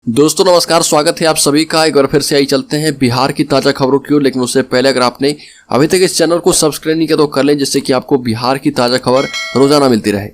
दोस्तों नमस्कार, स्वागत है आप सभी का। एक बार फिर से आई चलते हैं बिहार की ताजा खबरों की ओर। लेकिन उससे पहले अगर आपने अभी तक इस चैनल को सब्सक्राइब नहीं किया तो कर लें, जिससे कि आपको बिहार की ताजा खबर रोजाना मिलती रहे।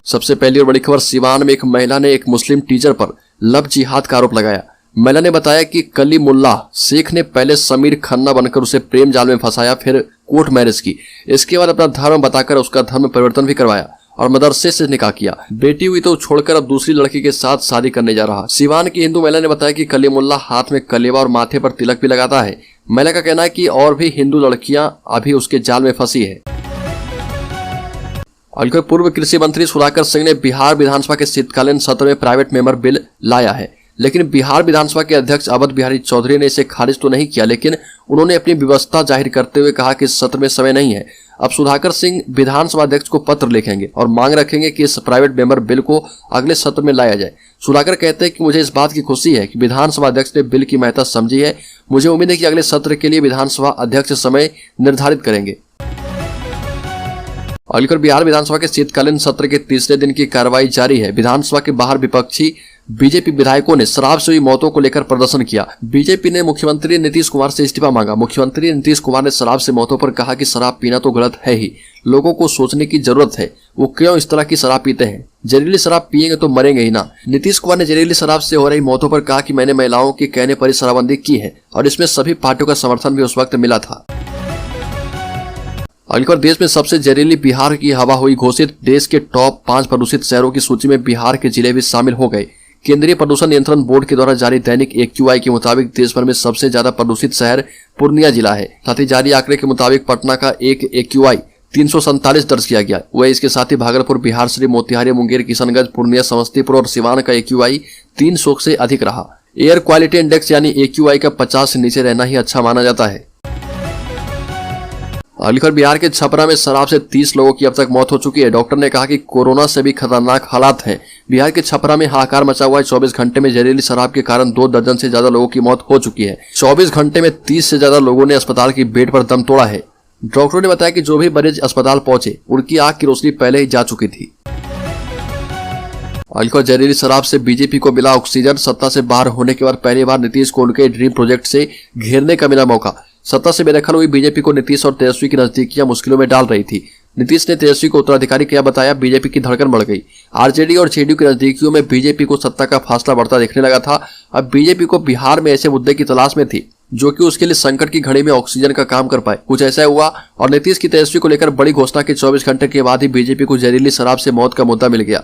सबसे पहली और बड़ी खबर, सिवान में एक महिला ने एक मुस्लिम टीचर पर लव जिहाद का आरोप लगाया। महिला ने बताया कि कलीमुल्लाह शेख ने पहले समीर खन्ना बनकर उसे प्रेम जाल में फंसाया, फिर कोर्ट मैरिज की। इसके बाद अपना धर्म बताकर उसका धर्म परिवर्तन भी करवाया और मदरसे से निकाह किया। बेटी हुई तो छोड़कर अब दूसरी लड़की के साथ शादी करने जा रहा। सिवान की हिंदू महिला ने बताया कि कलीमुल्लाह हाथ में कलेवा और माथे पर तिलक भी लगाता है। महिला का कहना है कि और भी हिंदू लड़कियां अभी उसके जाल में फंसी है। और पूर्व कृषि मंत्री सुधाकर सिंह ने बिहार विधानसभा के शीतकालीन सत्र में प्राइवेट मेंबर बिल लाया है, लेकिन बिहार विधानसभा के अध्यक्ष अवध बिहारी चौधरी ने इसे खारिज तो नहीं किया, लेकिन उन्होंने अपनी विवशता जाहिर करते हुए कहा कि सत्र में समय नहीं है। अब सुधाकर सिंह विधानसभा अध्यक्ष को पत्र लिखेंगे और मांग रखेंगे कि इस प्राइवेट मेंबर बिल को अगले सत्र में लाया जाए। सुधाकर कहते हैं कि मुझे इस बात की खुशी है कि विधानसभा अध्यक्ष ने बिल की महत्ता समझी है। मुझे उम्मीद है कि अगले सत्र के लिए विधानसभा अध्यक्ष समय निर्धारित करेंगे। और बिहार विधानसभा के शीतकालीन सत्र के तीसरे दिन की कार्रवाई जारी है। विधानसभा के बाहर विपक्षी बीजेपी विधायकों ने शराब से हुई मौतों को लेकर प्रदर्शन किया। बीजेपी ने मुख्यमंत्री नीतीश कुमार से इस्तीफा मांगा। मुख्यमंत्री नीतीश कुमार ने शराब से मौतों पर कहा कि शराब पीना तो गलत है ही, लोगों को सोचने की जरूरत है वो क्यों इस तरह की शराब पीते हैं। जहरीली शराब पिएंगे तो मरेंगे ही ना। नीतीश कुमार ने जहरीली शराब से हो रही मौतों पर कहा कि मैंने महिलाओं के कहने पर ही शराबबंदी की है और इसमें सभी पार्टियों का समर्थन भी उस वक्त मिला था। और देश में सबसे जहरीली बिहार की हवा हुई घोषित। देश के टॉप 5 प्रदूषित शहरों की सूची में बिहार के जिले भी शामिल हो गए। केंद्रीय प्रदूषण नियंत्रण बोर्ड के द्वारा जारी दैनिक AQI के मुताबिक देश भर में सबसे ज्यादा प्रदूषित शहर पूर्णिया जिला है। साथ ही जारी आंकड़े के मुताबिक पटना का एक AQI 347 दर्ज किया गया। वह इसके साथ ही भागलपुर, बिहार शरीफ, मोतिहारी, मुंगेर, किशनगंज, पूर्णिया, समस्तीपुर और सिवान का AQI 300 से अधिक रहा। एयर क्वालिटी इंडेक्स यानी AQI का 50 से नीचे रहना ही अच्छा माना जाता है। बिहार के छपरा में शराब से 30 लोगों की अब तक मौत हो चुकी है। डॉक्टर ने कहा कि कोरोना से भी खतरनाक हालात हैं। बिहार के छपरा में हाहाकार मचा हुआ है। 24 घंटे में जहरीली शराब के कारण 2 दर्जन से ज्यादा लोगों की मौत हो चुकी है। 24 घंटे में 30 से ज्यादा लोगों ने अस्पताल की बेड पर दम तोड़ा है। डॉक्टरों ने बताया कि जो भी मरीज अस्पताल पहुंचे उनकी आंख की रोशनी पहले ही जा चुकी थी। जहरीली शराब से बीजेपी को मिला ऑक्सीजन। सत्ता से बाहर होने के बाद पहली बार नीतीश को उनके ड्रीम प्रोजेक्ट से घेरने का मिला मौका। सत्ता से बेदखल हुई बीजेपी को नीतीश और तेजस्वी की नजदीकियां मुश्किलों में डाल रही थी। नीतीश ने तेजस्वी को उत्तराधिकारी किया बताया। बीजेपी की धड़कन बढ़ गई। आरजेडी और जेडीयू की नजदीकियों में बीजेपी को सत्ता का फासला बढ़ता दिखने लगा था। अब बीजेपी को बिहार में ऐसे मुद्दे की तलाश में थी जो कि उसके लिए संकट की घड़ी में ऑक्सीजन का काम कर पाए। कुछ ऐसा हुआ और नीतीश की तेजस्वी को लेकर बड़ी घोषणा के 24 घंटे के बाद ही बीजेपी को जहरीली शराब से मौत का मुद्दा मिल गया।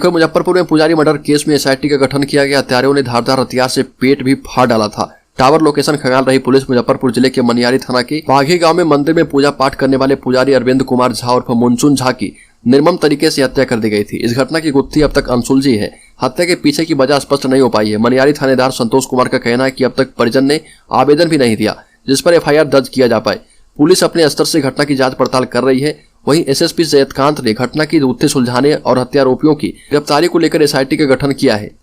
मुजफ्फरपुर में पुजारी मर्डर केस में SIT का गठन किया गया। हत्यारों ने धारदार हथियार से पेट भी फाड़ डाला था। टावर लोकेशन खंगाल रही पुलिस मुजफ्फरपुर जिले के मनियारी थाना के बाघी गांव में मंदिर में पूजा पाठ करने वाले पुजारी अरविंद कुमार झा और मुनचुन झा की निर्मम तरीके से हत्या कर दी गई थी। इस घटना की गुत्थी अब तक अनसुलझी है। हत्या के पीछे की वजह स्पष्ट नहीं हो पाई है। मनियारी थानेदार संतोष कुमार का कहना है कि अब तक परिजन ने आवेदन भी नहीं दिया जिस पर FIR दर्ज किया जा पाए। पुलिस अपने स्तर से घटना की जांच पड़ताल कर रही है। वहीं SSP जयकांत ने घटना की गुत्थी सुलझाने और हत्यारोपियों की गिरफ्तारी को लेकर SIT का गठन किया है।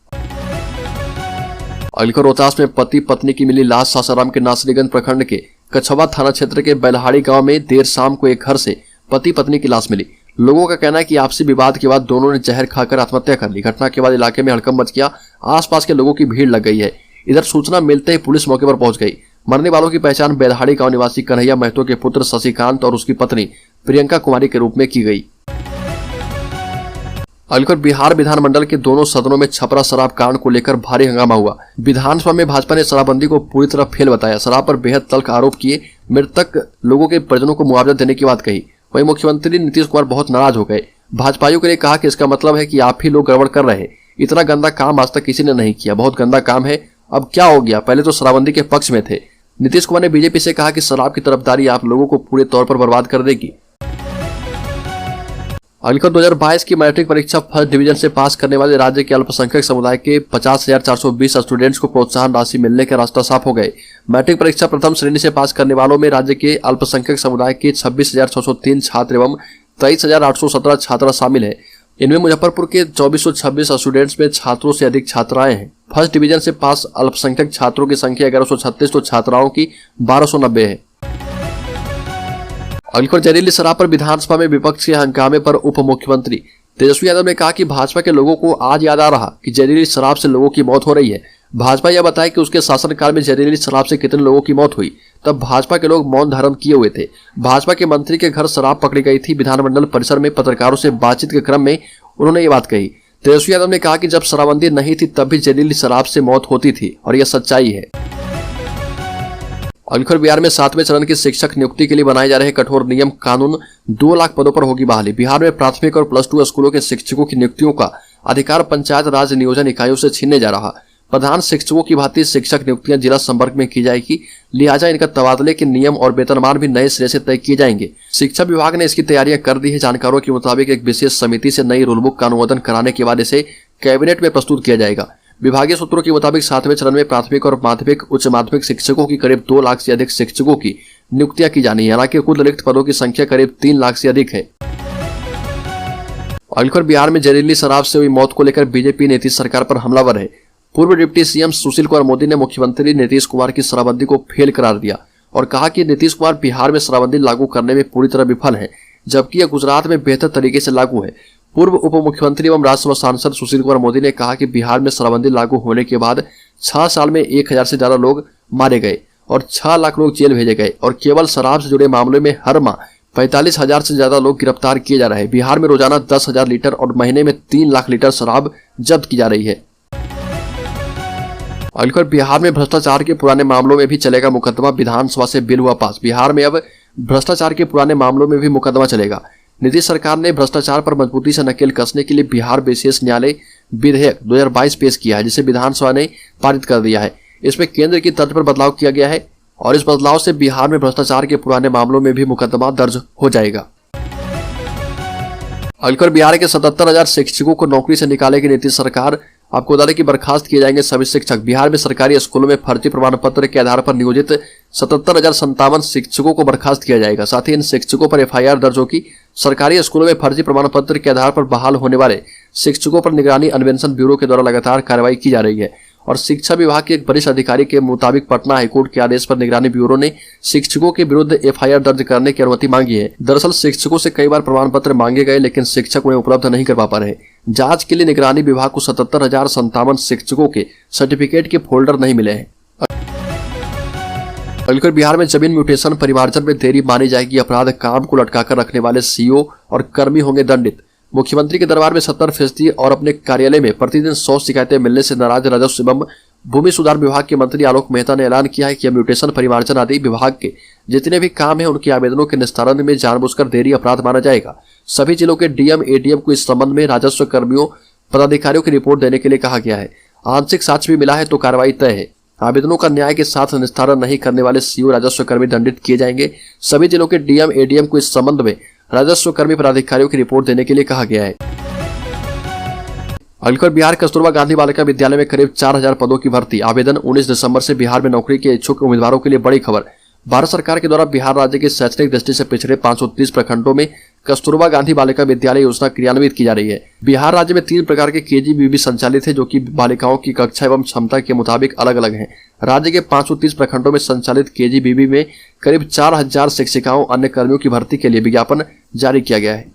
रोहतास में पति पत्नी की मिली लाश। सासाराम के नासरीगंज प्रखंड के कछवा थाना क्षेत्र के बैलहाड़ी गांव में देर शाम को एक घर से पति पत्नी की लाश मिली। लोगों का कहना है कि आपसी विवाद के बाद दोनों ने जहर खाकर आत्महत्या कर ली। घटना के बाद इलाके में हड़कंप मच गया। आसपास के लोगों की भीड़ लग गई है। इधर सूचना मिलते ही पुलिस मौके पर पहुंच गई। मरने वालों की पहचान बैलहाड़ी गांव निवासी कन्हैया महतो के पुत्र शशिकांत और उसकी पत्नी प्रियंका कुमारी के रूप में की गई। बिहार विधानमंडल के दोनों सदनों में छपरा शराब कांड को लेकर भारी हंगामा हुआ। विधानसभा में भाजपा ने शराबबंदी को पूरी तरह फेल बताया। शराब पर बेहद तल्ख आरोप किए। मृतक लोगों के परिजनों को मुआवजा देने की बात कही। वहीं मुख्यमंत्री नीतीश कुमार बहुत नाराज हो गए। भाजपाइयों के लिए कहा कि इसका मतलब है कि आप ही लोग गड़बड़ कर रहे हैं। इतना गंदा काम आज तक किसी ने नहीं किया। बहुत गंदा काम है। अब क्या हो गया, पहले तो शराबबंदी के पक्ष में थे। नीतीश कुमार ने बीजेपी से कहा कि शराब की तरफदारी आप लोगों को पूरे तौर पर बर्बाद कर देगी। 2022 की मैट्रिक परीक्षा फर्स्ट डिवीजन से पास करने वाले राज्य के अल्पसंख्यक समुदाय के 50,420 स्टूडेंट्स को प्रोत्साहन राशि मिलने के रास्ता साफ हो गए। मैट्रिक परीक्षा प्रथम श्रेणी से पास करने वालों में राज्य के अल्पसंख्यक समुदाय के 26,603 छात्र एवं 23,817 छात्रा शामिल है। इनमें मुजफ्फरपुर के 2426 स्टूडेंट्स में छात्रों से अधिक छात्राएं हैं। फर्स्ट डिवीजन से पास अल्पसंख्यक छात्रों की संख्या 1136 तो छात्राओं की 1290 है। जहरीली शराब पर विधानसभा में विपक्ष के हंगामे पर उप मुख्यमंत्री तेजस्वी यादव ने कहा कि भाजपा के लोगों को आज याद आ रहा कि जहरीली शराब से लोगों की मौत हो रही है। भाजपा यह बताया कि उसके शासनकाल में जहरीली शराब से कितने लोगों की मौत हुई, तब भाजपा के लोग मौन धारण किए हुए थे। भाजपा के मंत्री के घर शराब पकड़ी गई थी। विधानमंडल परिसर में पत्रकारों से बातचीत के क्रम में उन्होंने ये बात कही। तेजस्वी यादव ने कहा कि जब शराबबंदी नहीं थी तब भी जहरीली शराब से मौत होती थी और यह सच्चाई है। अलीगढ़ बिहार में 7वें चरण की शिक्षक नियुक्ति के लिए बनाए जा रहे कठोर नियम कानून 2 लाख पदों पर होगी बहाली। बिहार में प्राथमिक और +2 स्कूलों के शिक्षकों की नियुक्तियों का अधिकार पंचायत राज नियोजन इकाइयों से छीनने जा रहा। प्रधान शिक्षकों की भांति शिक्षक नियुक्तियां जिला संपर्क में की जाएगी, लिहाजा इनका तबादले के नियम और वेतनमान भी नए सिरे से तय किए जाएंगे। शिक्षा विभाग ने इसकी तैयारियां कर दी है। जानकारों के मुताबिक एक विशेष समिति से नई रूलबुक का अनुमोदन कराने के बाद इसे कैबिनेट में प्रस्तुत किया जाएगा। विभागीय सूत्रों के मुताबिक 7वें चरण में प्राथमिक और माध्यमिक उच्च माध्यमिक शिक्षकों की करीब 2 लाख से अधिक शिक्षकों की नियुक्तियां की जानी है। हालांकि कुल रिक्त पदों की संख्या करीब 3 लाख से अधिक है। अलीगढ़ बिहार में जहरीली शराब से हुई मौत को लेकर बीजेपी नीतीश सरकार पर हमलावर है। पूर्व डिप्टी सीएम सुशील कुमार मोदी ने मुख्यमंत्री नीतीश कुमार की शराबबंदी को फेल करार दिया और कहा कि नीतीश कुमार बिहार में शराबबंदी लागू करने में पूरी तरह विफल है, जबकि यह गुजरात में बेहतर तरीके से लागू है। पूर्व उप मुख्यमंत्री एवं राज्यसभा सांसद सुशील कुमार मोदी ने कहा कि बिहार में शराबबंदी लागू होने के बाद 6 साल में 1000 से ज्यादा लोग मारे गए और 6 लाख लोग जेल भेजे गए और केवल शराब से जुड़े मामले में हर माह 45,000 से ज्यादा लोग गिरफ्तार किए जा रहे हैं। बिहार में रोजाना 10,000 लीटर और महीने में 3 लाख लीटर शराब जब्त की जा रही है। अलीगढ़ बिहार में भ्रष्टाचार के पुराने मामलों में भी चलेगा मुकदमा। विधानसभा से बिल हुआ पास। बिहार में अब भ्रष्टाचार के पुराने मामलों में भी मुकदमा चलेगा। नीतीश सरकार ने भ्रष्टाचार पर मजबूती से नकेल कसने के लिए बिहार विशेष न्यायालय विधेयक 2022 पेश किया है, जिसे विधानसभा ने पारित कर दिया है। इसमें केंद्र की तर्ज पर बदलाव किया गया है और इस बदलाव से बिहार में भ्रष्टाचार के पुराने मामलों में भी मुकदमा दर्ज हो जाएगा। अलीगढ़ बिहार के 77,000 शिक्षकों को नौकरी से निकालेगी नीतीश सरकार। आपको बता दें कि बर्खास्त किए जाएंगे सभी शिक्षक। बिहार में सरकारी स्कूलों में फर्जी प्रमाण पत्र के आधार पर नियोजित 77,057 शिक्षकों को बर्खास्त किया जाएगा। साथ ही इन शिक्षकों पर FIR दर्ज होगी। सरकारी स्कूलों में फर्जी प्रमाण पत्र के आधार पर बहाल होने वाले शिक्षकों पर निगरानी अन्वेषण ब्यूरो के द्वारा लगातार कार्रवाई की जा रही है और शिक्षा विभाग के एक वरिष्ठ अधिकारी के मुताबिक पटना हाईकोर्ट के आदेश पर निगरानी ब्यूरो ने शिक्षकों के विरुद्ध FIR दर्ज करने की अनुमति मांगी है। दरअसल शिक्षकों से कई बार प्रमाण पत्र मांगे गए, लेकिन शिक्षक उन्हें उपलब्ध नहीं करवा पा रहे। जांच के लिए निगरानी विभाग को 77,057 शिक्षकों के सर्टिफिकेट के फोल्डर नहीं मिले हैं। अलीगढ़ बिहार में जमीन म्यूटेशन परिमार्जन में देरी मानी जाएगी अपराध। काम को लटकाकर रखने वाले CEO और कर्मी होंगे दंडित। मुख्यमंत्री के दरबार में 70% और अपने कार्यालय में प्रतिदिन 100 शिकायतें मिलने से नाराज राजस्व एवं भूमि सुधार विभाग के मंत्री आलोक मेहता ने ऐलान किया है कि म्यूटेशन परिमार्जन आदि विभाग के जितने भी काम है उनके आवेदनों के निस्तारण में जानबूझकर देरी अपराध माना जाएगा। सभी जिलों के DM ADM को इस संबंध में राजस्व कर्मियों पदाधिकारियों की रिपोर्ट देने के लिए कहा गया है। आंशिक साक्ष्य भी मिला है तो कार्रवाई तय है। आवेदनों का न्याय के साथ निस्तारण नहीं करने वाले CO राजस्व कर्मी दंडित किए जाएंगे। सभी जिलों के DM ADM को इस संबंध में राजस्व कर्मी पदाधिकारियों की रिपोर्ट देने के लिए कहा गया है। अलीगढ़ बिहार कस्तूरबा गांधी बालिका विद्यालय में करीब 4,000 पदों की भर्ती। आवेदन 19 दिसंबर से। बिहार में नौकरी के इच्छुक उम्मीदवारों के लिए बड़ी खबर। भारत सरकार के द्वारा बिहार राज्य के शैक्षणिक दृष्टि से पिछड़े 530 प्रखंडों में कस्तूरबा गांधी बालिका विद्यालय योजना क्रियान्वित की जा रही है। बिहार राज्य में 3 प्रकार के KGBB संचालित है, जो कि बालिकाओं की कक्षा एवं क्षमता के मुताबिक अलग अलग हैं। राज्य के 530 प्रखंडों में संचालित KGBB में करीब 4,000 शिक्षिकाओं अन्य कर्मियों की भर्ती के लिए विज्ञापन जारी किया गया है।